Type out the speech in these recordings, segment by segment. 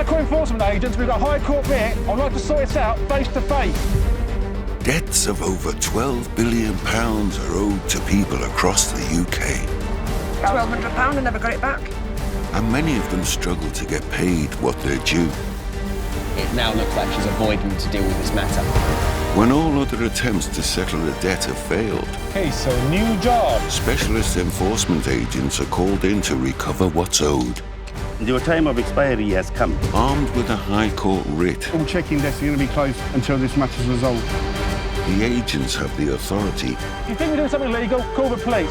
High Court enforcement agents, we've got High Court Writ. I'd like to sort this out face to face. Debts of over £12 billion are owed to people across the UK. £1,200, I never got it back. And many of them struggle to get paid what they're due. It now looks like she's avoiding to deal with this matter. When all other attempts to settle a debt have failed, Okay, so new job. specialist enforcement agents are called in to recover what's owed. Your time of expiry has come. Armed with a High Court Writ, All checking desks are going to be closed until this matter's resolved. the agents have the authority, If you think we're doing something illegal, call the police.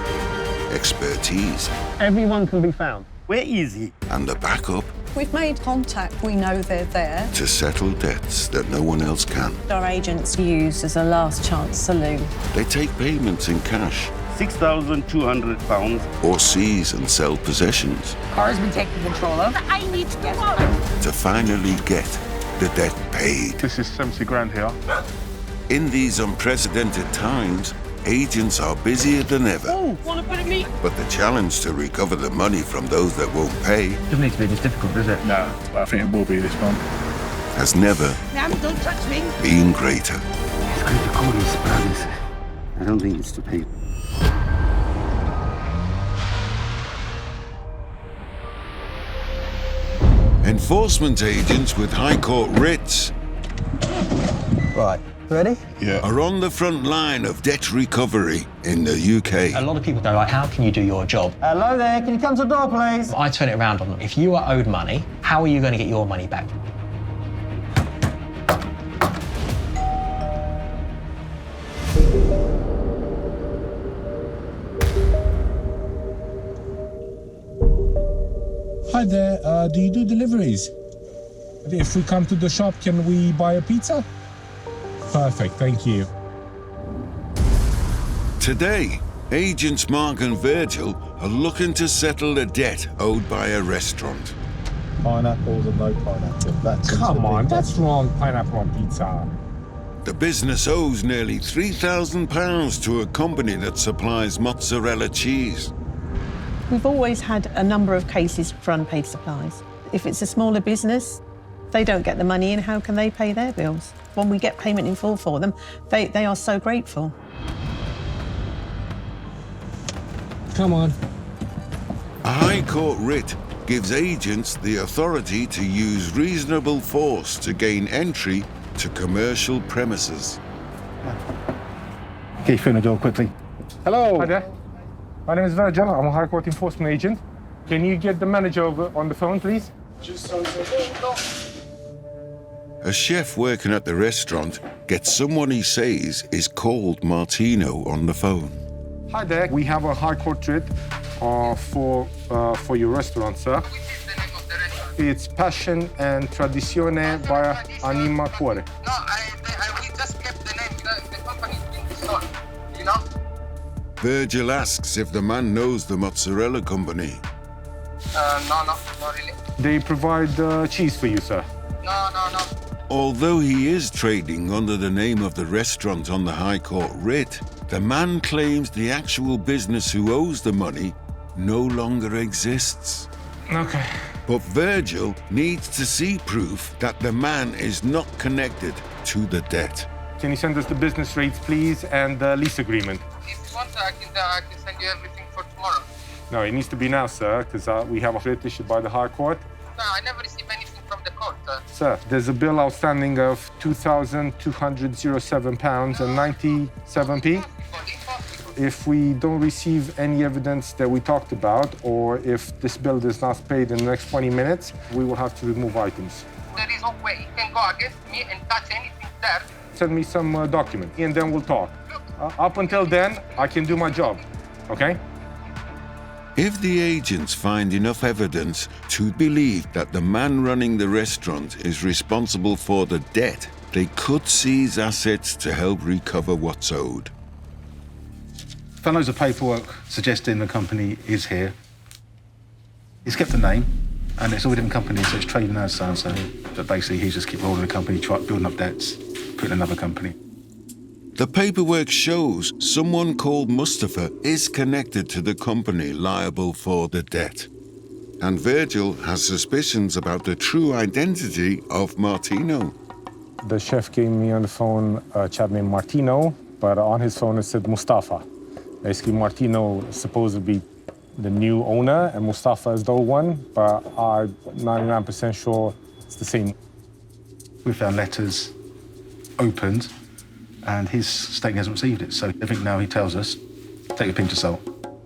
expertise, Everyone can be found. Where is he? and the backup We've made contact, we know they're there. to settle debts that no one else can. Our agents use as a last chance saloon. They take payments in cash £6,200. or seize and sell possessions Car's been taken control of. I need to go home. to finally get the debt paid. This is 70 grand here. In these unprecedented times, agents are busier than ever. Oh, want to put it me? But the challenge to recover the money from those that won't pay Doesn't need to be this difficult, does it? No, I think it will be this one. has never Ma'am, don't touch me. been greater. It's going to call his brothers. I don't think it's to pay. Enforcement agents with High Court writs Right, ready? Yeah. are on the front line of debt recovery in the A UK. lot of people go, like, how can you do your job? Hello there, can you come to the door, please? I turn it around on them. If you are owed money, how are you going to get your money back? Hi there, do you do deliveries? If we come to the shop, can we buy a pizza? Perfect, thank you. Today, Agents Mark and Virgil are looking to settle a debt owed by a restaurant. Pineapples or no pineapple? Come on, that's wrong, pineapple on pizza. The business owes nearly £3,000 to a company that supplies mozzarella cheese. We've always had a number of cases for unpaid supplies. If it's a smaller business, they don't get the money in, how can they pay their bills? When we get payment in full for them, they are so grateful. Come on. A High Court writ gives agents the authority to use reasonable force to gain entry to commercial premises. Get you through the door quickly. Hello. Hi there. My name is Virgil. I'm a High Court enforcement agent. Can you get the manager over on the phone, please? A chef working at the restaurant gets someone he says is called Martino on the phone. Hi there. We have a High Court writ for your restaurant, sir. Which is the name of the restaurant? It's Passion and Tradizione by Anima Cuore. No, we just kept the name. The company's been sold, you know? Virgil asks if the man knows the mozzarella company. No, not really. They provide cheese for you, sir. No. Although he is trading under the name of the restaurant on the High Court writ, the man claims the actual business who owes the money no longer exists. Okay. But Virgil needs to see proof that the man is not connected to the debt. Can you send us the business rates, please, and the lease agreement? If you want, I can send you everything for tomorrow. No, it needs to be now, sir, because we have a writ issued by the High Court. No, I never received anything from the court. Sir, there's a bill outstanding of £2,207.97. If we don't receive any evidence that we talked about, or if this bill is not paid in the next 20 minutes, we will have to remove items. There is no way you can go against me and touch anything there. Send me some document, and then we'll talk. Up until then, I can do my job, okay? If the agents find enough evidence to believe that the man running the restaurant is responsible for the debt, they could seize assets to help recover what's owed. Found loads of paperwork suggesting the company is here. He's kept the name, and it's all different companies, so it's trading as so-and-so. But basically, he's just keep rolling the company, building up debts, putting another company. The paperwork shows someone called Mustafa is connected to the company liable for the debt. and Virgil has suspicions about the true identity of Martino. The chef gave me on the phone a chap named Martino, but on his phone it said Mustafa. Basically, Martino is supposed to be the new owner, and Mustafa is the old one, but I'm 99% sure it's the same. We found letters opened, and his state hasn't received it. So I think now he tells us, take a pinch of salt.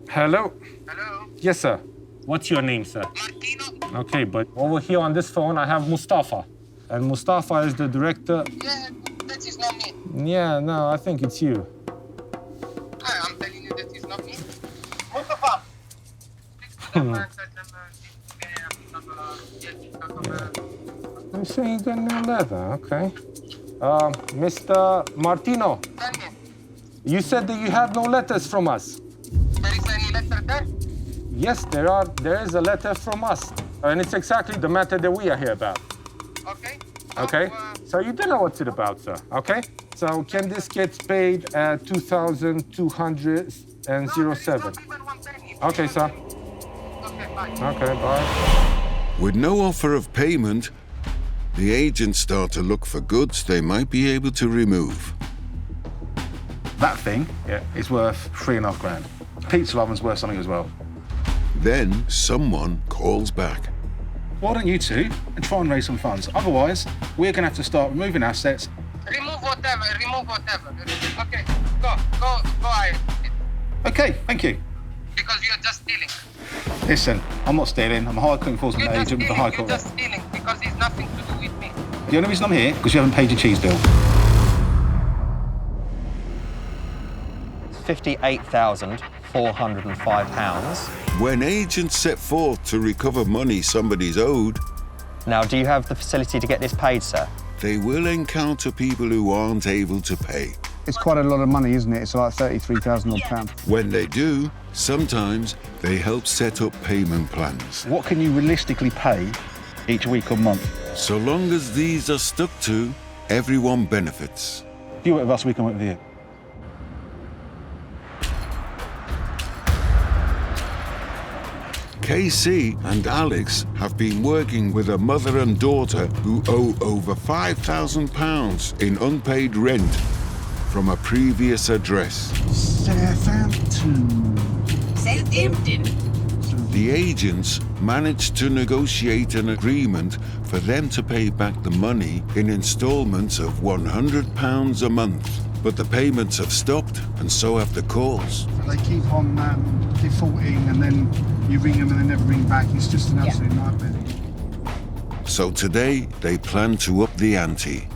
Hello? Hello? Yes, sir. What's your name, sir? Martino? Okay, but over here on this phone, I have Mustafa. And Mustafa is the director. Yeah, that is not me. Yeah, no, I think it's you. I'm telling you that is not me. Mustafa! Speak to them, I'm saying you got no letter, okay. Mr. Martino, Tell me, you said that you had no letters from us. there is any letter there? Yes, there is a letter from us. And it's exactly the matter that we are here about. Okay. Okay? So you don't know what it's about, sir, okay? So can this get paid at 2,207? Okay, sir. Okay, bye. Okay, bye. With no offer of payment, the agents start to look for goods they might be able to remove. That thing is worth $3.5 grand. Pizza oven's worth something as well. Then someone calls back. Why don't you two try and raise some funds? Otherwise, we're going to have to start removing assets. Remove whatever. Okay, go ahead. Okay, thank you. Because you're just stealing. Listen, I'm not stealing. I'm a high court enforcement You're just agent with the stealing. High You're Court just Writ. stealing because it's nothing to do with me. The only reason I'm here is because you haven't paid your cheese bill. £58,405. When agents set forth to recover money somebody's owed, Now, do you have the facility to get this paid, sir? they will encounter people who aren't able to pay. It's quite a lot of money, isn't it? It's like £33,000 odd. When they do, sometimes they help set up payment plans. What can you realistically pay each week or month? So long as these are stuck to, everyone benefits. If you work with us, we can work with you. KC and Alex have been working with a mother and daughter who owe over £5,000 in unpaid rent from a previous address. Southampton. The agents managed to negotiate an agreement for them to pay back the money in installments of £100 a month. But the payments have stopped, and so have the calls. They keep on defaulting, and then you ring them and they never ring back. It's just an absolute nightmare. So today, they plan to up the ante.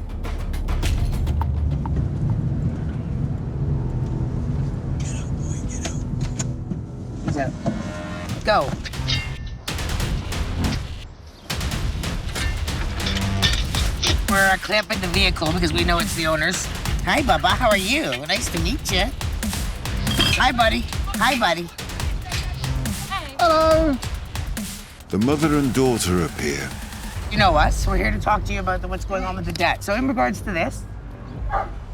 Go. We're clamping the vehicle because we know it's the owner's. Hi, Bubba. How are you? Nice to meet you. Hi, buddy. Hi, buddy. Hello. The mother and daughter appear. You know us. We're here to talk to you about what's going on with the debt. So in regards to this,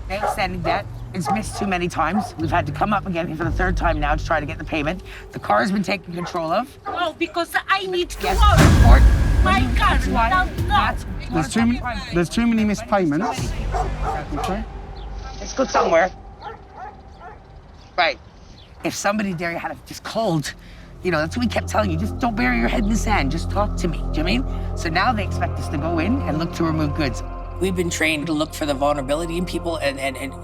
the outstanding debt, it's missed too many times. We've had to come up again for the third time now to try to get the payment. The car has been taken control of. No, because I need to Yes, work. court. My car. That's why. No. There's too many missed payments. Okay. Let's go somewhere. Right. If somebody there had just called, you know, that's what we kept telling you. Just don't bury your head in the sand. Just talk to me. Do you know what I mean? So now they expect us to go in and look to remove goods. We've been trained to look for the vulnerability in people and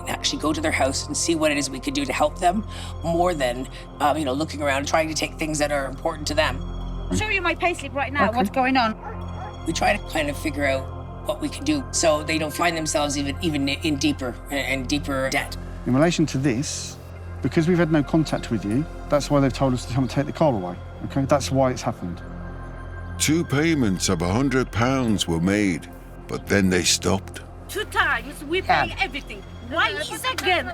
actually go to their house and see what it is we could do to help them more than, looking around trying to take things that are important to them. I'll show you my payslip right now, what's going on. We try to kind of figure out what we can do so they don't find themselves even in deeper and deeper debt. In relation to this, because we've had no contact with you, that's why they've told us to come and take the car away. Okay, that's why it's happened. 2 payments of £100 were made, but then they stopped. 2 times, we pay everything. Why is again?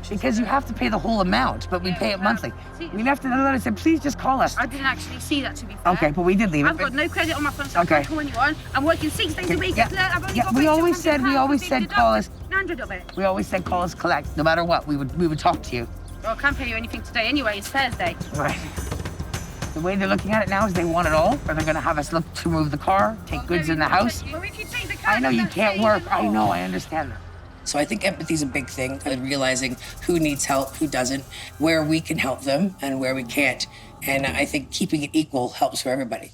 Because you have to pay the whole amount, but we pay it monthly. We left it and I said, please just call us. I didn't actually see that, to be fair. Okay, but we did leave it. I've got no credit on my phone, so I can't call anyone. I'm working 6 days a week. Yeah. I've only Yeah, got we always £200 said call us. 900 of it. We always said call us collect. No matter what, we would talk to you. Well, I can't pay you anything today anyway. It's Thursday. Right. The way they're looking at it now is they want it all, or they're gonna have us look to move the car, take goods in the house. I know you can't work. I know, I understand that. So I think empathy is a big thing, and realizing who needs help, who doesn't, where we can help them and where we can't. And I think keeping it equal helps for everybody.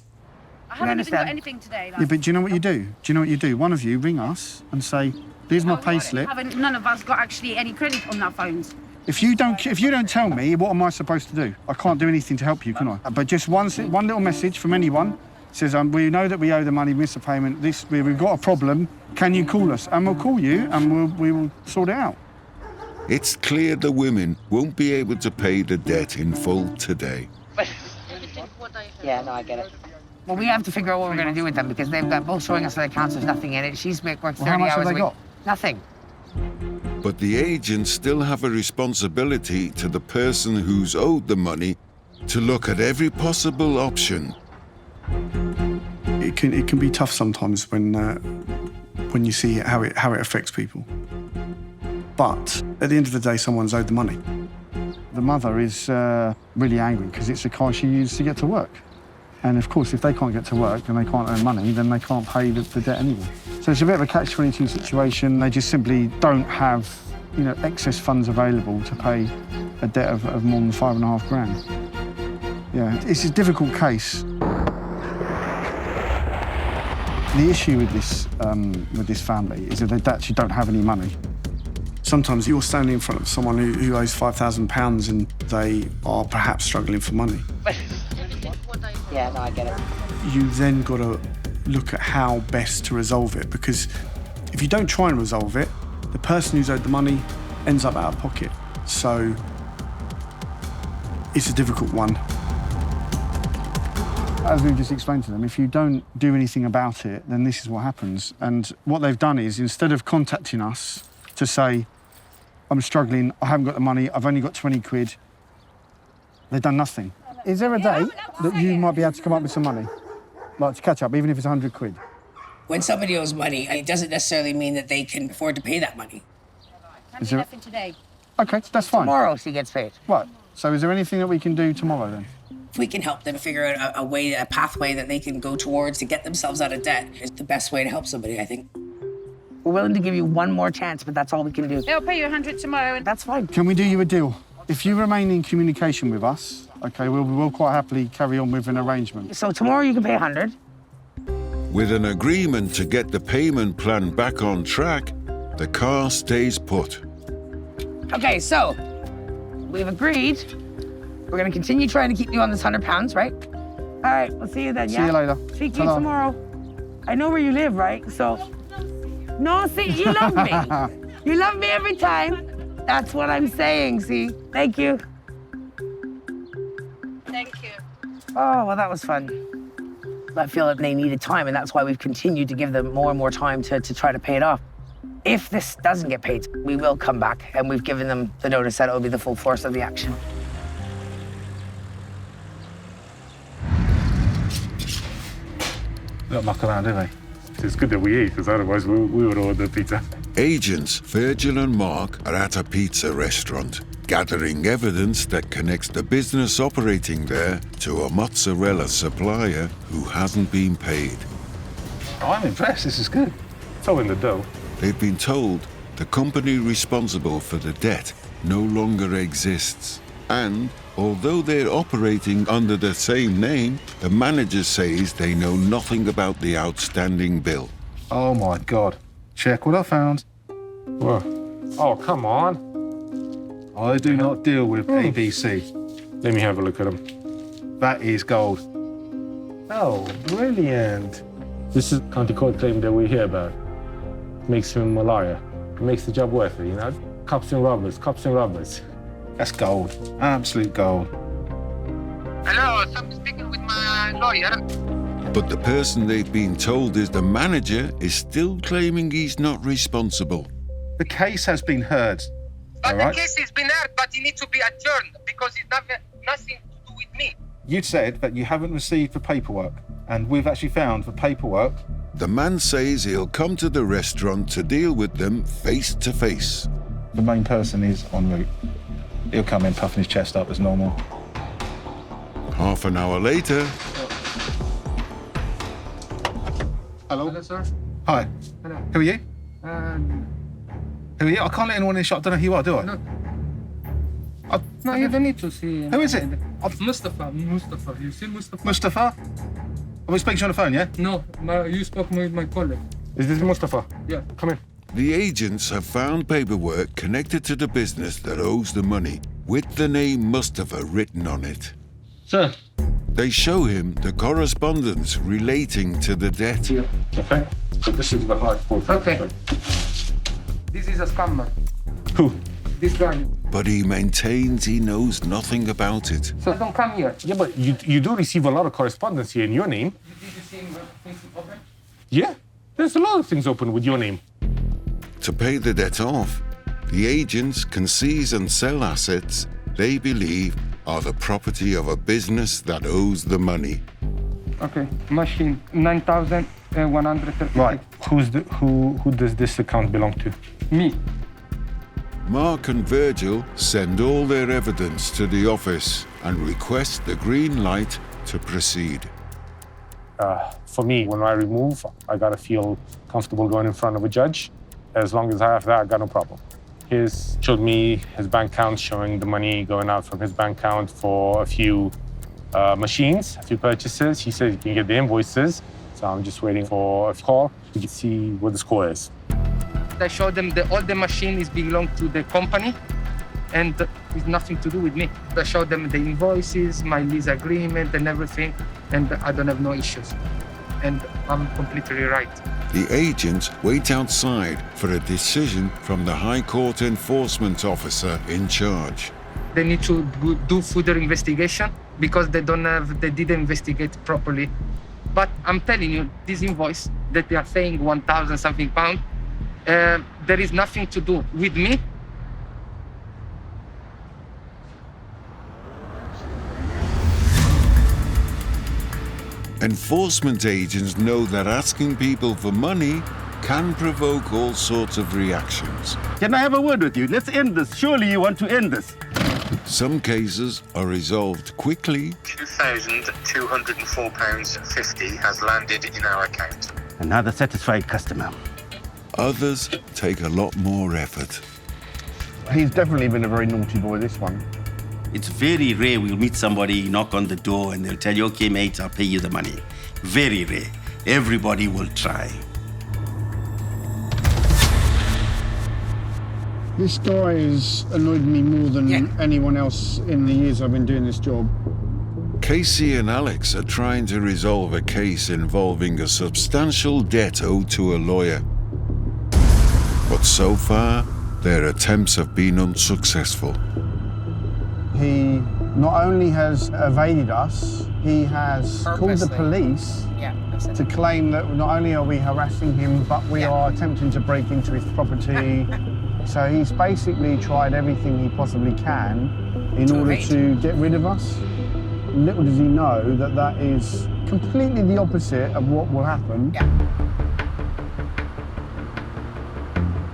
I haven't even got anything today. Yeah, but do you know what you do? Do you know what you do? One of you ring us and say, here's my pay slip. None of us got actually any credit on our phones. If you don't tell me, what am I supposed to do? I can't do anything to help you, can I? But just one little message from anyone says, we know that we owe the money, missed the payment, we've got a problem, can you call us? And we'll call you and we will sort it out. It's clear the women won't be able to pay the debt in full today. Yeah, no, I get it. Well, we have to figure out what we're going to do with them because they've got both showing us their accounts, there's nothing in it. She's worked 30 how much hours have they a week. got? Nothing. But the agents still have a responsibility to the person who's owed the money to look at every possible option. It can be tough sometimes when you see how it affects people. But at the end of the day, someone's owed the money. The mother is really angry because it's a car she used to get to work. And of course, if they can't get to work and they can't earn money, then they can't pay the debt anyway. So it's a bit of a catch-22 situation. They just simply don't have, excess funds available to pay a debt of more than $5.5 grand. Yeah, it's a difficult case. The issue with this family is that they actually don't have any money. Sometimes you're standing in front of someone who owes £5,000 and they are perhaps struggling for money. Yeah, no, I get it. You then got to look at how best to resolve it, because if you don't try and resolve it, the person who's owed the money ends up out of pocket. So it's a difficult one. As we've just explained to them, if you don't do anything about it, then this is what happens. And what they've done is, instead of contacting us to say, I'm struggling, I haven't got the money, I've only got 20 quid, they've done nothing. Is there a day that you might be able to come up with some money? Like to catch up, even if it's 100 quid? When somebody owes money, it doesn't necessarily mean that they can afford to pay that money. Is there... Nothing today. OK, that's fine. Tomorrow she gets paid. Right, so is there anything that we can do tomorrow then? If we can help them figure out a pathway that they can go towards to get themselves out of debt, is the best way to help somebody, I think. We're willing to give you one more chance, but that's all we can do. They'll pay you 100 tomorrow. And that's fine. Can we do you a deal? If you remain in communication with us, OK, we'll quite happily carry on with an arrangement. So tomorrow you can pay 100. With an agreement to get the payment plan back on track, the car stays put. Okay, so we've agreed. We're going to continue trying to keep you on this £100, right? All right, we'll see you then, yeah? See you later. Speak to you tomorrow. I know where you live, right? So, no, see, you love me. You love me every time. That's what I'm saying, see? Thank you. thank you. Oh, well, that was fun. I feel like they needed time, and that's why we've continued to give them more and more time to try to pay it off. If this doesn't get paid, we will come back, and we've given them the notice that it will be the full force of the action. Don't muck around, do they? It's good that we ate, because otherwise we would order pizza. Agents Virgil and Mark are at a pizza restaurant, gathering evidence that connects the business operating there to a mozzarella supplier who hasn't been paid. Oh, I'm impressed. This is good. It's all in the dough. They've been told the company responsible for the debt no longer exists. And although they're operating under the same name, the manager says they know nothing about the outstanding bill. Oh, my God. Check what I found. Whoa. Oh, come on. I do not deal with ABC. Let me have a look at them. That is gold. Oh, brilliant. This is county court claim that we hear about. Makes him a liar. It makes the job worth it, you know? Cops and robbers, cops and robbers. That's gold. Absolute gold. Hello, I'm speaking with my lawyer. But the person they've been told is the manager is still claiming he's not responsible. The case has been heard. But the case has been heard, but it needs to be adjourned because it's nothing to do with me. You said that you haven't received the paperwork, and we've actually found the paperwork. The man says he'll come to the restaurant to deal with them face to face. The main person is en route. He'll come in puffing his chest up as normal. Half an hour later, Hello? Hello, sir. Hi. Hello. Who are you? Um, Who are you? I can't let anyone in the shop. I don't know who you are, do I? no. No, you don't need to see. Who is it? Mustafa. Mustafa. You see Mustafa? Mustafa? Are we speaking to you on the phone, yeah? No, you spoke with my colleague. Is this Mustafa? Yeah. Come in. the agents have found paperwork connected to the business that owes the money with the name Mustafa written on it. Sir. They show him the correspondence relating to the debt. Okay. So this is the High Court. Okay. This is a scammer. Who? This guy. But he maintains he knows nothing about it. So don't come here. Yeah, but you do receive a lot of correspondence here in your name. Did you see things open? Yeah. There's a lot of things open with your name. To pay the debt off, the agents can seize and sell assets they believe are the property of a business that owes the money. Okay. Machine 9,136. Right. Who does this account belong to? Me. Mark and Virgil send all their evidence to the office and request the green light to proceed. For me, when I remove, I gotta feel comfortable going in front of a judge. As long as I have that, I got no problem. He's showed me his bank account, showing the money going out from his bank account for a few machines, a few purchases. He said you can get the invoices, so I'm just waiting for a call to see what the score is. I showed them all the machines belong to the company and it's nothing to do with me. I showed them the invoices, my lease agreement and everything, and I don't have no issues. And I'm completely right. The agents wait outside for a decision from the High Court enforcement officer in charge. They need to do further investigation because they didn't investigate properly. But I'm telling you, this invoice that they are saying 1,000 something pound, there is nothing to do with me. Enforcement agents know that asking people for money can provoke all sorts of reactions. Can I have a word with you? Let's end this. Surely you want to end this. Some cases are resolved quickly. £2,204.50 has landed in our account. Another satisfied customer. Others take a lot more effort. He's definitely been a very naughty boy, this one. It's very rare we'll meet somebody, knock on the door, and they'll tell you, okay, mate, I'll pay you the money. Very rare. Everybody will try. This guy has annoyed me more than anyone else in the years I've been doing this job. Casey and Alex are trying to resolve a case involving a substantial debt owed to a lawyer. But so far, their attempts have been unsuccessful. He not only has evaded us, he has called the police to claim that not only are we harassing him, but we are attempting to break into his property. So he's basically tried everything he possibly can in order to get rid of us. Little does he know that that is completely the opposite of what will happen.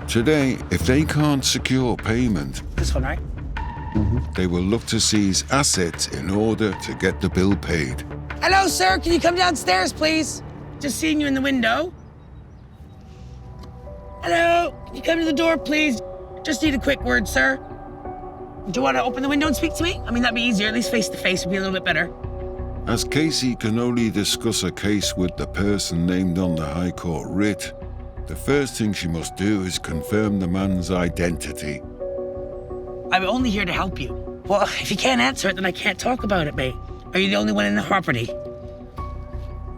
Today, if they can't secure payment, This one, right? they will look to seize assets in order to get the bill paid. Hello, sir. Can you come downstairs, please? Just seeing you in the window. Hello. Can you come to the door, please? Just need a quick word, sir. Do you want to open the window and speak to me? I mean, that'd be easier. At least face to face would be a little bit better. As Casey can only discuss a case with the person named on the High Court Writ, the first thing she must do is confirm the man's identity. I'm only here to help you. Well, if you can't answer it, then I can't talk about it, mate. Are you the only one in the property?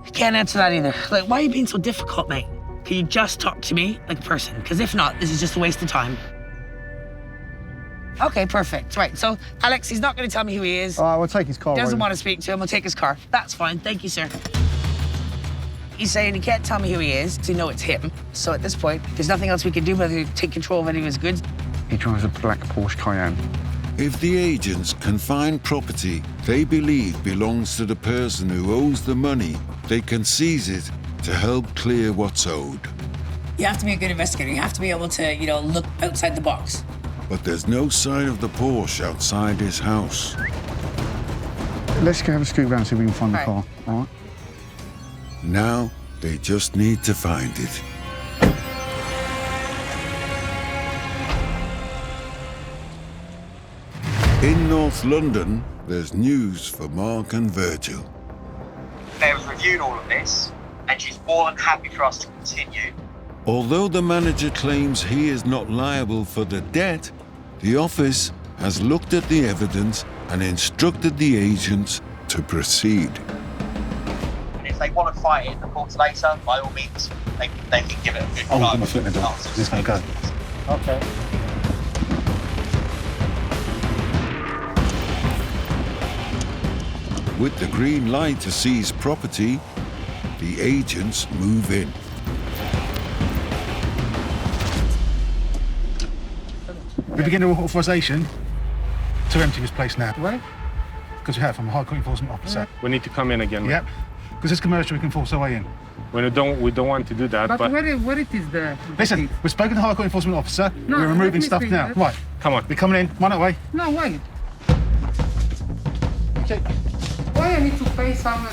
I can't answer that either. Like, why are you being so difficult, mate? Can you just talk to me like a person? Because if not, this is just a waste of time. Okay, perfect. Right, so Alex, he's not going to tell me who he is. All right, we'll take his car. Doesn't want to speak to him. We'll take his car. That's fine. Thank you, sir. He's saying he can't tell me who he is, so you know it's him. So at this point, there's nothing else we can do but to take control of any of his goods. He drives a black Porsche Cayenne. If the agents can find property they believe belongs to the person who owes the money, they can seize it to help clear what's owed. You have to be a good investigator. You have to be able to, look outside the box. But there's no sign of the Porsche outside his house. Let's go have a scoot round, see if we can find the car, all right? Now, they just need to find it. In North London, there's news for Mark and Virgil. They've reviewed all of this, and she's more than happy for us to continue. Although the manager claims he is not liable for the debt, the office has looked at the evidence and instructed the agents to proceed. And if they want to fight it in the courts later, by all means, they can give it a good I'm go. going to flip the door. Just going to go. Okay. With the green light to seize property, the agents move in. We begin the authorisation to empty this place now. Why? Because we have from a High Court enforcement officer. We need to come in again. Yep. Because it's commercial, we can force our way in. We don't want to do that. But where it is the... Listen, we've spoken to the High Court enforcement officer. No, we're let removing me stuff speak, now. yes. Right. Come on. We're coming in. Run away. No, why? Okay. Why I need to pay some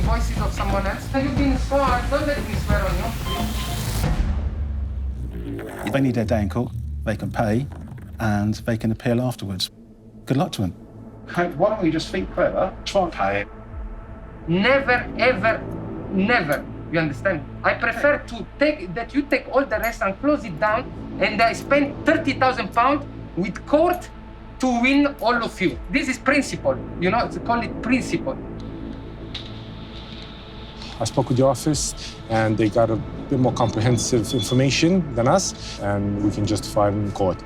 invoices of someone else? Have you been sworn? Don't let me swear on you. If they need their day in court, they can pay and they can appeal afterwards. Good luck to them. Why don't we just think clever, try and pay it? Never, ever, never. You understand? I prefer to take you take all the rest and close it down, and I spend £30,000 with court to win all of you. This is principle. You know, it's call it principle. I spoke with the office, and they got a bit more comprehensive information than us, and we can justify it in court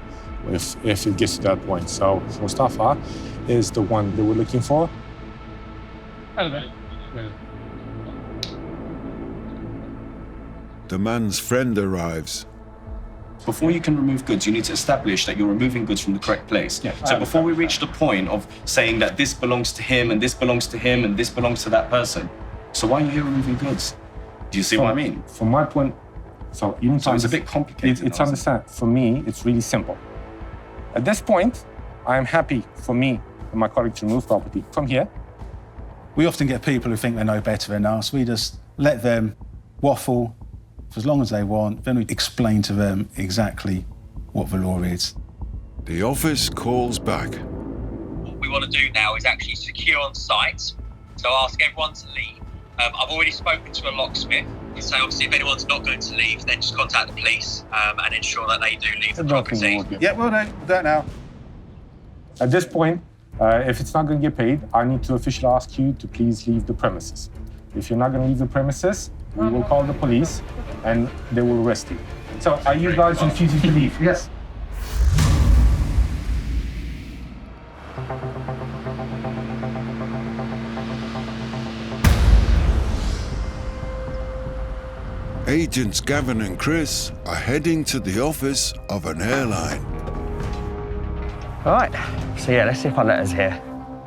if it gets to that point. So Mustafa is the one they were looking for. The man's friend arrives. Before you can remove goods, you need to establish that you're removing goods from the correct place. Yeah, so before we reach the point of saying that this belongs to him and this belongs to him and this belongs to that person, so why are you here removing goods? Do you see what I mean? From my point, so you need to it's a bit complicated. It's understand. For me, it's really simple. At this point, I am happy for me and my colleague to remove property from here. We often get people who think they know better than us. We just let them waffle for as long as they want. Then we explain to them exactly what the law is. The office calls back. What we want to do now is actually secure on site, so ask everyone to leave. I've already spoken to a locksmith. So obviously if anyone's not going to leave, then just contact the police and ensure that they do leave the property. Yeah, well, no, do that now. At this point, if it's not going to get paid, I need to officially ask you to please leave the premises. If you're not going to leave the premises, we will call the police and they will arrest you. So are you guys refusing to leave? Yes. Agents Gavyn and Chris are heading to the office of an airline. All right, so yeah, let's see if our letter's here.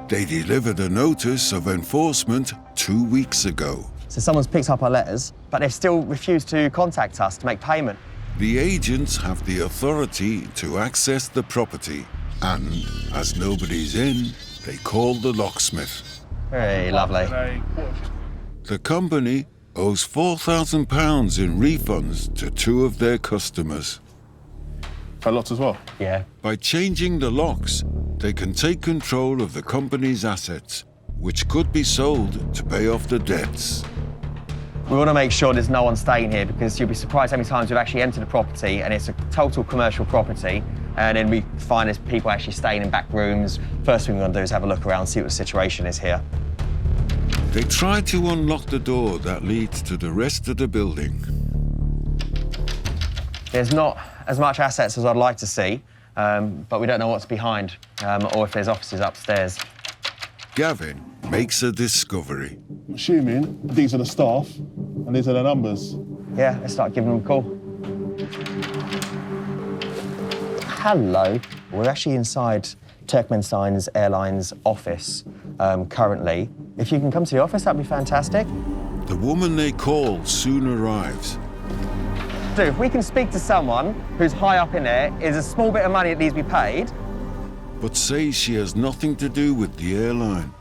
They delivered a notice of enforcement 2 weeks ago. So someone's picked up our letters, but they've still refused to contact us to make payment. The agents have the authority to access the property, and as nobody's in, they call the locksmith. Very lovely. The company owes £4,000 in refunds to 2 of their customers. Padlocks as well? Yeah. By changing the locks, they can take control of the company's assets, which could be sold to pay off the debts. We want to make sure there's no one staying here because you'll be surprised how many times we've actually entered a property and it's a total commercial property and then we find there's people actually staying in back rooms. First thing we're going to do is have a look around, see what the situation is here. They try to unlock the door that leads to the rest of the building. There's not as much assets as I'd like to see, but we don't know what's behind or if there's offices upstairs. Gavyn makes a discovery. Assuming these are the staff and these are the numbers. Yeah, let's start giving them a call. Hello. We're actually inside Turkmenstein's Airlines office currently. If you can come to the office, that'd be fantastic. The woman they call soon arrives. Dude, if we can speak to someone who's high up in there, is a small bit of money that needs to be paid. But says she has nothing to do with the airline.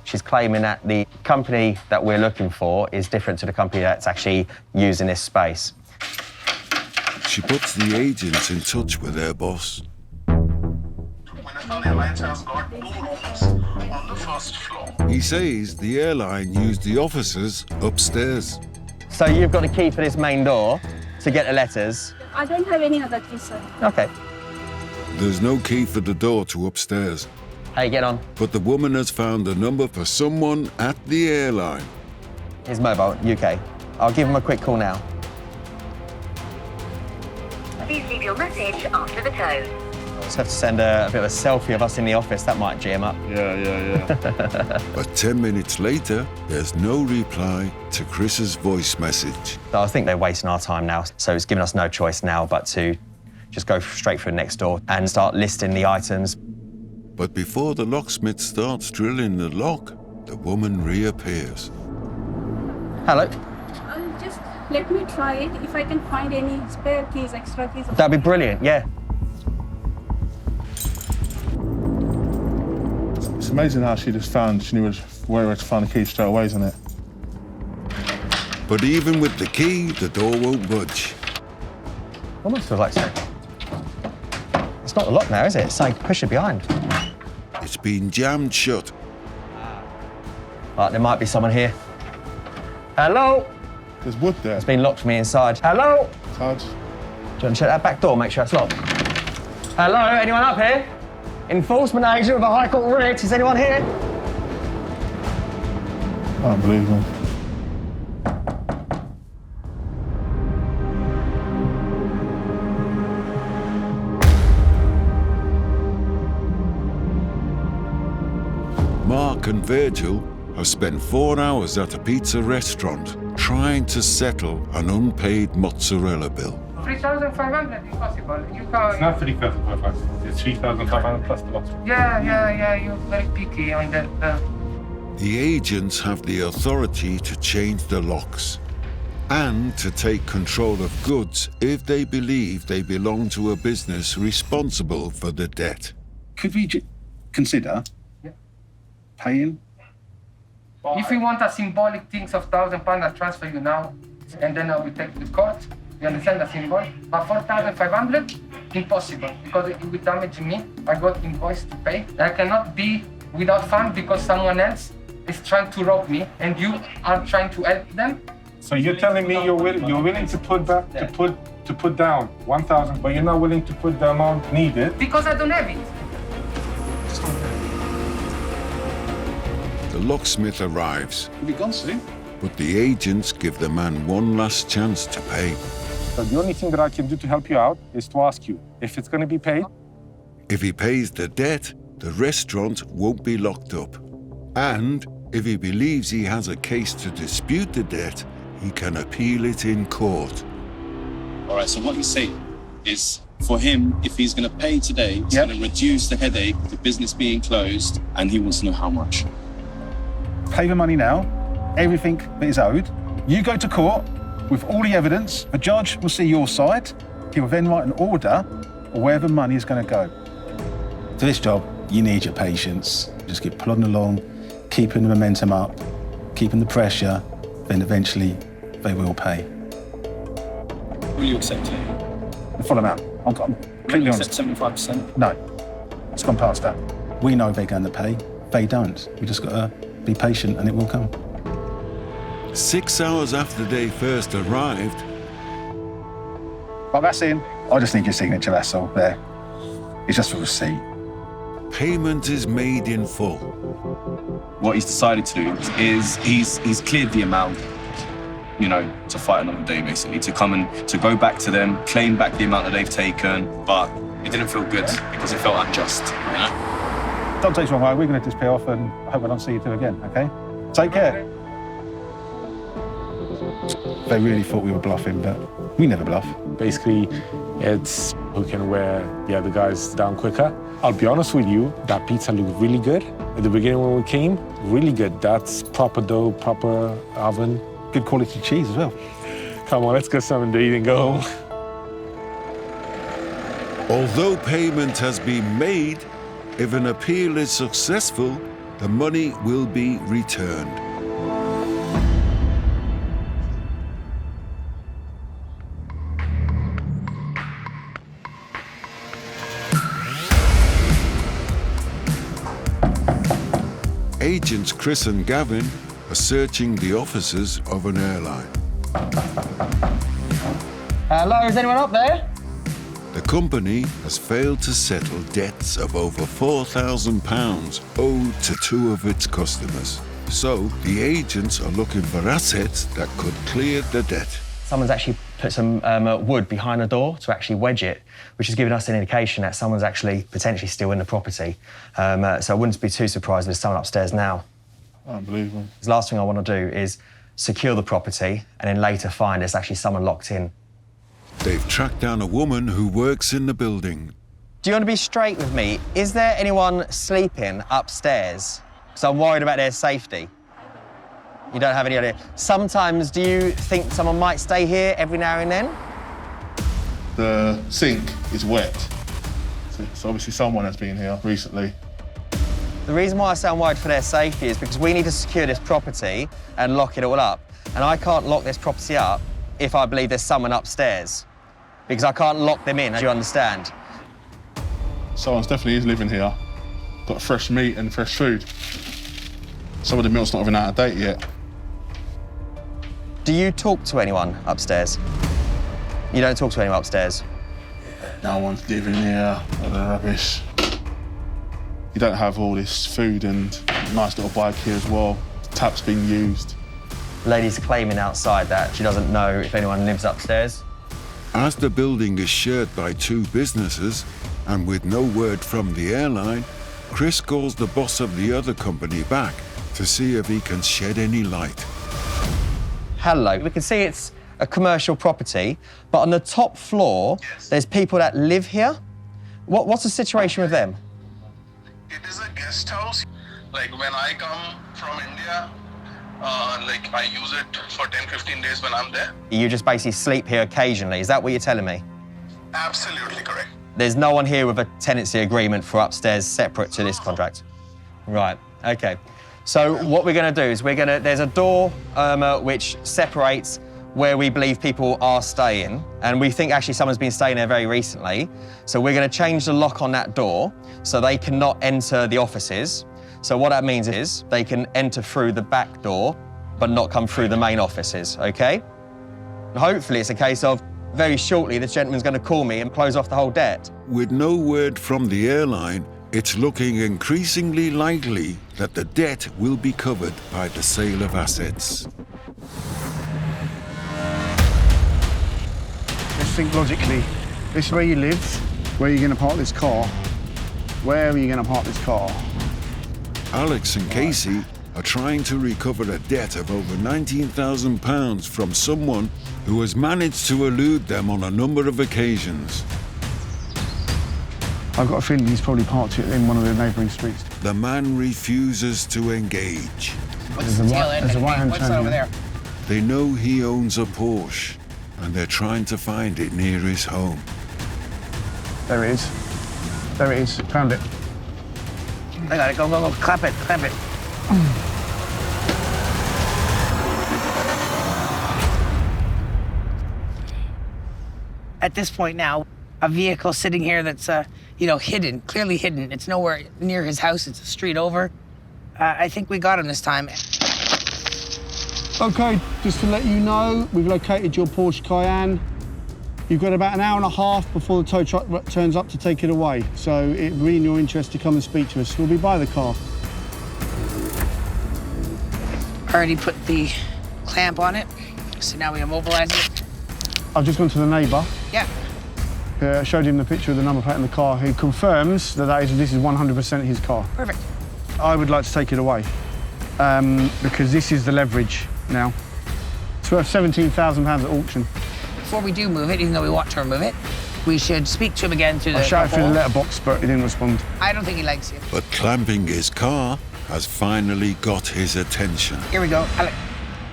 She's claiming that the company that we're looking for is different to the company that's actually using this space. She puts the agents in touch with their boss. He says the airline used the officers upstairs. So you've got a key for this main door to get the letters? I don't have any other key, sir. Okay. There's no key for the door to upstairs. How you get on? But the woman has found a number for someone at the airline. His mobile, UK. I'll give him a quick call now. Please leave your message after the tone. Just have to send a bit of a selfie of us in the office. That might gee him up. Yeah. But 10 minutes later, there's no reply to Chris's voice message. I think they're wasting our time now, so it's given us no choice now but to just go straight through next door and start listing the items. But before the locksmith starts drilling the lock, the woman reappears. Hello. Just let me try it. If I can find any spare keys, extra keys. That'd be brilliant, yeah. It's amazing how she knew where to find the key straight away, isn't it? But even with the key, the door won't budge. Almost feels like saying, it's not the lock now, is it? It's like push it behind. It's been jammed shut. Right, there might be someone here. Hello? There's wood there. It's been locked from the inside. Hello? It's hard. Do you want to check that back door, make sure it's locked? Hello, anyone up here? Enforcement agent with a High Court Writ, is anyone here? Unbelievable. Mark and Virgil have spent 4 hours at a pizza restaurant trying to settle an unpaid mozzarella bill. 3,500 is possible. You It's can. not 3,500. It's 3,500 plus the loss. Yeah. You're very picky on that. The agents have the authority to change the locks and to take control of goods if they believe they belong to a business responsible for the debt. Could we consider paying? If you want a symbolic things of £1,000, I'll transfer you now, and then I will take the court. You understand the symbol? But 4,500, impossible, because it will damage me. I got invoice to pay. I cannot be without funds because someone else is trying to rob me, and you are trying to help them. So you're telling me you're willing to put back to put down 1,000, but you're not willing to put the amount needed? Because I don't have it. The locksmith arrives, We'll be gone soon. but the agents give the man one last chance to pay. So the only thing that I can do to help you out is to ask you if it's going to be paid. If he pays the debt, the restaurant won't be locked up. And if he believes he has a case to dispute the debt, he can appeal it in court. All right, so what he's saying is for him, if he's going to pay today, it's going to reduce the headache of the business being closed, and he wants to know how much. Pay the money now, everything that is owed. You go to court with all the evidence. The judge will see your side. He will then write an order of where the money is going to go. For this job, you need your patience. Just keep plodding along, keeping the momentum up, keeping the pressure, then eventually they will pay. Will you accept it? The full amount. I'm Will completely you honest. accept 75%? No, it's gone past that. We know they're going to pay. They don't. We just got to be patient and it will come. 6 hours after they first arrived, Right, that's in. I just need your signature, that's all. There. It's just for receipt. payment is made in full. What he's decided to do is he's cleared the amount, you know, to fight another day, basically, to come and to go back to them, claim back the amount that they've taken, but it didn't feel good because it felt unjust, you know? Don't take it the wrong way. We're going to disappear off and I hope I don't see you two again, okay? Take care. They really thought we were bluffing, but we never bluff. Basically, it's who can wear the other guys down quicker. I'll be honest with you, that pizza looked really good. At the beginning when we came, really good. That's proper dough, proper oven. Good quality cheese as well. Come on, let's get something to eat and go home. Although payment has been made, if an appeal is successful, the money will be returned. Agents Chris and Gavyn are searching the offices of an airline. Hello, is anyone up there? The company has failed to settle debts of over £4,000 owed to 2 of its customers. So the agents are looking for assets that could clear the debt. Someone's actually put some wood behind the door to actually wedge it, which is giving us an indication that someone's actually potentially still in the property. So I wouldn't be too surprised if there's someone upstairs now. Unbelievable. The last thing I want to do is secure the property and then later find there's actually someone locked in. They've tracked down a woman who works in the building. Do you want to be straight with me? Is there anyone sleeping upstairs? Because I'm worried about their safety. You don't have any idea. Sometimes, do you think someone might stay here every now and then? The sink is wet. So obviously someone has been here recently. The reason why I say I'm worried for their safety is because we need to secure this property and lock it all up. And I can't lock this property up if I believe there's someone upstairs. Because I can't lock them in, as you understand. Someone definitely is living here. Got fresh meat and fresh food. Some of the milk's not even out of date yet. Do you talk to anyone upstairs? You don't talk to anyone upstairs? No one's living here. What the rubbish. You don't have all this food and nice little bike here as well. The tap's been used. Lady's claiming outside that she doesn't know if anyone lives upstairs. As the building is shared by 2 businesses, and with no word from the airline, Chris calls the boss of the other company back to see if he can shed any light. Hello. We can see it's a commercial property, but on the top floor, there's people that live here. What's the situation with them? It is a guest house. Like when I come from India, like I use it for 10-15 days when I'm there. You just basically sleep here occasionally. Is that what you're telling me? Absolutely correct. There's no one here with a tenancy agreement for upstairs separate to this contract? Right, okay. So what we're going to do is there's a door which separates where we believe people are staying, and we think actually someone's been staying there very recently. So we're going to change the lock on that door so they cannot enter the offices. So what that means is they can enter through the back door, but not come through the main offices, okay? And hopefully it's a case of very shortly this gentleman's going to call me and close off the whole debt. With no word from the airline, it's looking increasingly likely that the debt will be covered by the sale of assets. Let's think logically. This is where you live. Where are you going to park this car? Where are you going to park this car? Alex and Casey are trying to recover a debt of over £19,000 from someone who has managed to elude them on a number of occasions. I've got a feeling he's probably parked it in one of the neighbouring streets. The man refuses to engage. What's the tail end? right-hand What's turn over here. there? They know he owns a Porsche, and they're trying to find it near his home. There it is. There it is. Found it. I got it. Go, go, go. Clap it. Clap it. At this point now, a vehicle sitting here that's, hidden, clearly hidden. It's nowhere near his house. It's a street over. I think we got him this time. OK, just to let you know, we've located your Porsche Cayenne. You've got about an hour and a half before the tow truck turns up to take it away. So it'd be in your interest to come and speak to us. We'll be by the car. Already put the clamp on it, so now we immobilize it. I've just gone to the neighbour. Yeah. Showed him the picture of the number plate in the car. He confirms that this is 100% his car. Perfect. I would like to take it away because this is the leverage now. It's worth £17,000 at auction. Before we do move it, even though we want to remove it, we should speak to him again through the I shouted through the hole. letterbox, but he didn't respond. I don't think he likes you. But clamping his car has finally got his attention. Here we go.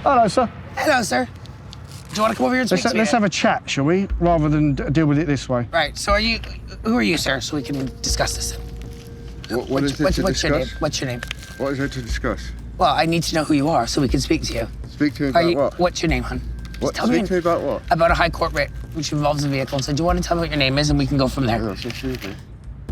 Hello, sir. Hello, sir. Do you want to come over here and speak to me? Let's have a chat, shall we? Rather than deal with it this way. Right, so who are you, sir, so we can discuss this? What is it to What's your name? discuss? What's your name? What is there to discuss? Well, I need to know who you are so we can speak to you. Speak to me about what? What's your name, hon? What? Tell Speak to me about what? About a High Court Writ, which involves a vehicle. So do you want to tell me what your name is and we can go from there?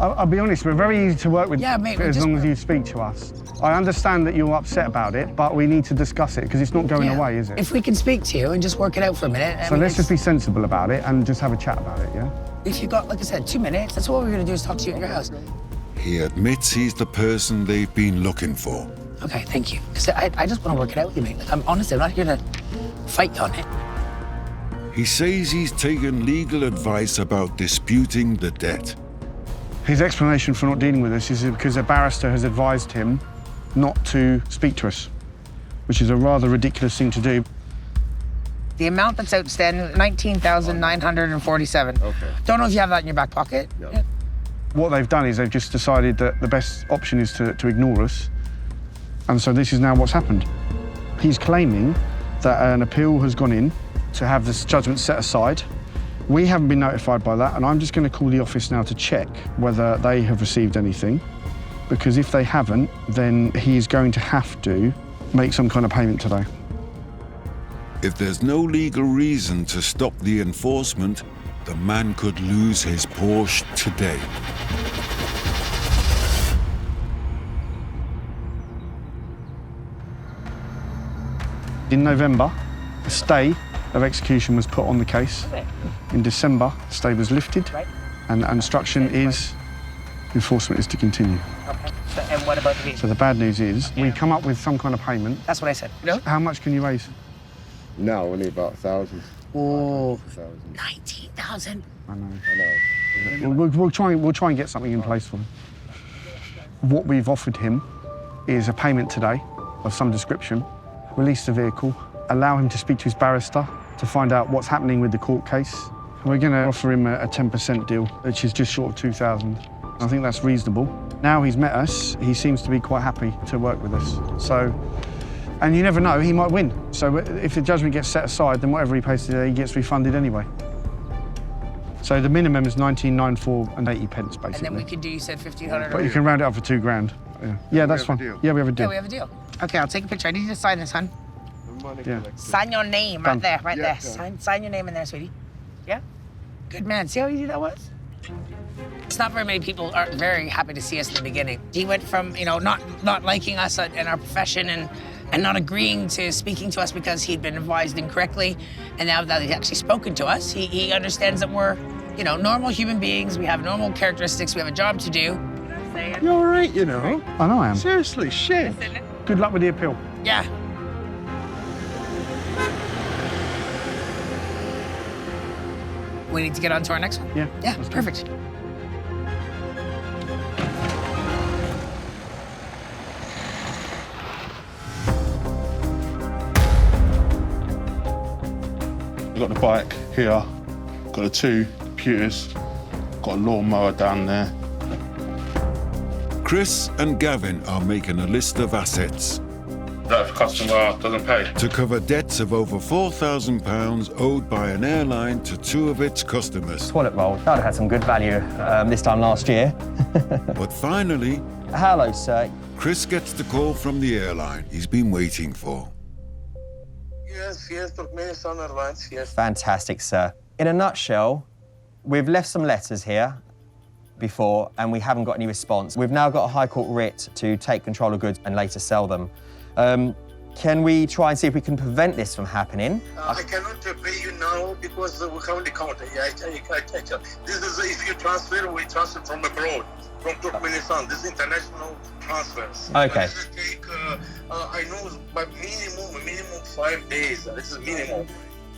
I'll be honest, we're very easy to work with mate, as long as you speak to us. I understand that you're upset about it, but we need to discuss it because it's not going away, is it? If we can speak to you and just work it out for a minute. So let's just be sensible about it and just have a chat about it, yeah? If you've got, like I said, 2 minutes, that's what we're going to do is talk to you at your house. He admits he's the person they've been looking for. Okay, thank you. Because I just want to work it out with you, mate. Like, I'm honestly, I'm not here to fight you on it. He says he's taken legal advice about disputing the debt. His explanation for not dealing with us is because a barrister has advised him not to speak to us, which is a rather ridiculous thing to do. The amount that's outstanding, 19,947. Okay. Don't know if you have that in your back pocket. Yeah. What they've done is they've just decided that the best option is to ignore us. And so this is now what's happened. He's claiming that an appeal has gone in to have this judgment set aside. We haven't been notified by that, and I'm just going to call the office now to check whether they have received anything, because if they haven't, then he is going to have to make some kind of payment today. If there's no legal reason to stop the enforcement, the man could lose his Porsche today. In November, a stay of execution was put on the case. In December, the stay was lifted, and the instruction is enforcement is to continue. Okay. And what about the vehicle? So the bad news is we come up with some kind of payment. That's what I said. No? How much can you raise? No, only about 1,000. Oh, 19,000. I know. We'll try and get something in place for him. What we've offered him is a payment today of some description, release the vehicle, allow him to speak to his barrister to find out what's happening with the court case. We're going to offer him a 10% deal, which is just short of 2,000. I think that's reasonable. Now he's met us, he seems to be quite happy to work with us. So, and you never know, he might win. So if the judgment gets set aside, then whatever he pays today, he gets refunded anyway. So the minimum is 19,994 and 80 pence, basically. And then we could do, you said 1,500. But you can round it up for $2,000. Yeah, that's fine. Yeah, we have a deal. Yeah, we have a deal. Okay, I'll take a picture. I need you to sign this, hon. Yeah. Sign your name Done. right there. Sign your name in there, sweetie. Yeah? Good man. See how easy that was? It's not very many people are very happy to see us in the beginning. He went from, not liking us in our profession and not agreeing to speaking to us because he'd been advised incorrectly. And now that he's actually spoken to us, he understands that we're, normal human beings. We have normal characteristics. We have a job to do. You're all right, you know. I know I am. Seriously, shit. Good luck with the appeal. Yeah. We need to get on to our next one? Yeah. Yeah, perfect. We've got the bike here, got the 2 computers, got a lawnmower down there. Chris and Gavyn are making a list of assets. That if a customer doesn't pay. To cover debts of over £4,000 owed by an airline to 2 of its customers. Toilet roll. That would have had some good value this time last year. But finally... Hello, sir. Chris gets the call from the airline he's been waiting for. Yes, Turkmenistan Airlines, yes. Fantastic, sir. In a nutshell, we've left some letters here before and we haven't got any response. We've now got a High Court Writ to take control of goods and later sell them. Can we try and see if we can prevent this from happening? I cannot pay you now because we have the account. This is if you transfer, we transfer from abroad, from Turkmenistan. This is international transfers. Okay. This will take, I know, but minimum 5 days. This is minimum.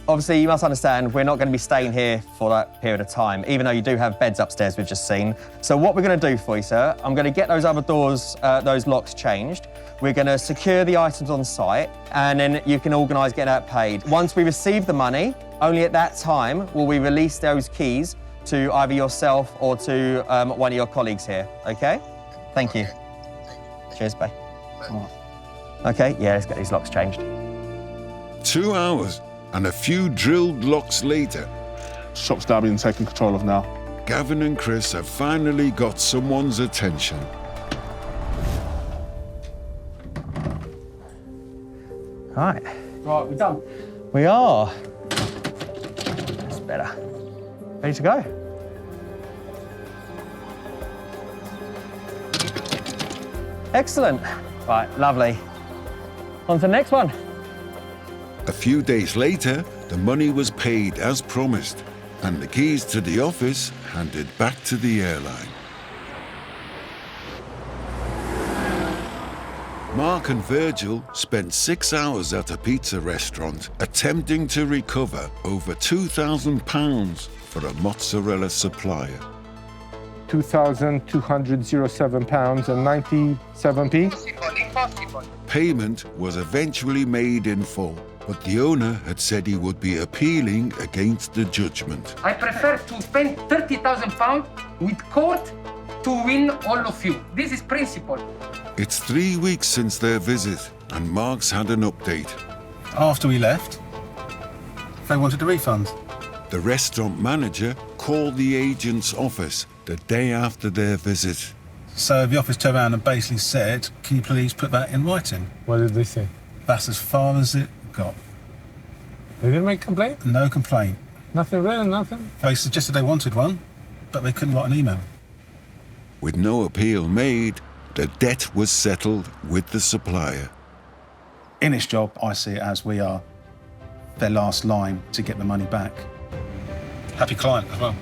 Obviously, you must understand, we're not going to be staying here for that period of time, even though you do have beds upstairs we've just seen. So what we're going to do for you, sir, I'm going to get those other doors, those locks changed. We're going to secure the items on site, and then you can organise getting that paid. Once we receive the money, only at that time will we release those keys to either yourself or to one of your colleagues here, OK? Thank you. Cheers, bye. OK, yeah, let's get these locks changed. 2 hours. And a few drilled locks later, shop's now being taken control of now. Gavyn and Chris have finally got someone's attention. Right. Right, we're done. We are. That's better. Ready to go? Excellent. Right, lovely. On to the next one. A few days later, the money was paid as promised, and the keys to the office handed back to the airline. Mark and Virgil spent 6 hours at a pizza restaurant attempting to recover over £2,000 for a mozzarella supplier. £2,207.97p. Impossible. Payment was eventually made in full, but the owner had said he would be appealing against the judgment. I prefer to spend £30,000 with court to win all of you. This is principle. It's 3 weeks since their visit, and Mark's had an update. After we left, they wanted a refund. The restaurant manager called the agent's office the day after their visit. So the office turned around and basically said, can you please put that in writing? What did they say? That's as far as it got. They didn't make a complaint? No complaint. Nothing written, nothing? They suggested they wanted one, but they couldn't write an email. With no appeal made, the debt was settled with the supplier. In this job, I see it as we are their last line to get the money back. Happy client as well.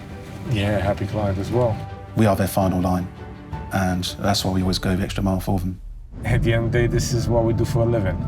Yeah, happy client as well. We are their final line, and that's why we always go the extra mile for them. At the end of the day, this is what we do for a living.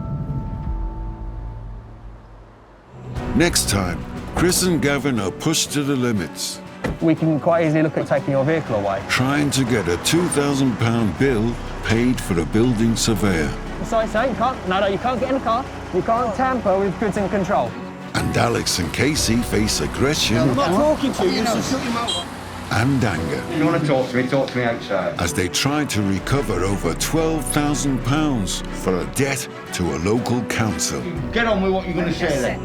Next time, Chris and Gavyn are pushed to the limits, We can quite easily look at taking your vehicle away. trying to get a £2,000 bill paid for a building surveyor. Sorry, sir, you can't. No, you can't get in the car. You can't tamper with goods in control. And Alex and Casey face aggression I'm not talking to you, so shut your mouth. and anger If you want to talk to me outside. as they try to recover over £12,000 for a debt to a local council. Get on with what you're going to say then.